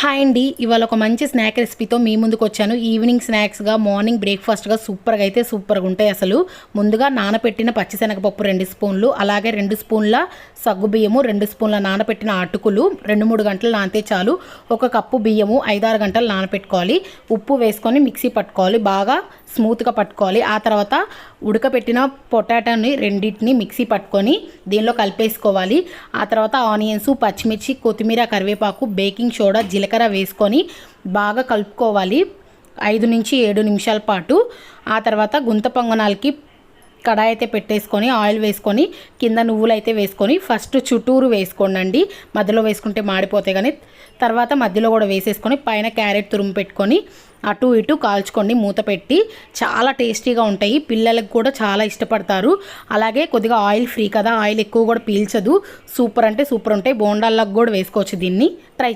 Hi అండి, ఇవాళ ఒక మంచి స్నాక్ రెసిపీతో మీ ముందుకు వచ్చాను. ఈవినింగ్ స్నాక్స్గా, మార్నింగ్ బ్రేక్ఫాస్ట్గా సూపర్గా ఉంటాయి. అసలు ముందుగా నానపెట్టిన పచ్చిశనగపప్పు 2 స్పూన్లు, అలాగే 2 స్పూన్ల సగ్గుబియ్యము, 2 స్పూన్ల నానపెట్టిన అటుకులు 2-3 గంటలు నానితే చాలు. 1 కప్పు బియ్యము 5-6 గంటలు నానపెట్టుకోవాలి. ఉప్పు వేసుకొని మిక్సీ పట్టుకోవాలి, బాగా స్మూత్గా పట్టుకోవాలి. ఆ తర్వాత ఉడకపెట్టిన పొటాటోని రెండింటిని మిక్సీ పట్టుకొని దీనిలో కలిపేసుకోవాలి. ఆ తర్వాత ఆనియన్స్, పచ్చిమిర్చి, కొత్తిమీర, కరివేపాకు, బేకింగ్ సోడా, జీలకర్ర వేసుకొని బాగా కలుపుకోవాలి 5 నుంచి 7 నిమిషాల పాటు. ఆ తర్వాత గుంత పొంగనాలకి కడాయి అయితే పెట్టేసుకొని ఆయిల్ వేసుకొని కింద నువ్వులు అయితే వేసుకొని ఫస్ట్ చుట్టూరు వేసుకోండి, మధ్యలో వేసుకుంటే మాడిపోతాయి. కానీ తర్వాత మధ్యలో కూడా వేసేసుకొని పైన క్యారెట్ తురుము పెట్టుకొని అటు ఇటు కాల్చుకోండి మూత పెట్టి. చాలా టేస్టీగా ఉంటాయి, పిల్లలకు కూడా చాలా ఇష్టపడతారు. అలాగే కొద్దిగా ఆయిల్ ఫ్రీ కదా, ఆయిల్ ఎక్కువ కూడా పీల్చదు. సూపర్ అంటే సూపర్ ఉంటాయి. బోండాలకు కూడా వేసుకోవచ్చు, దీన్ని ట్రై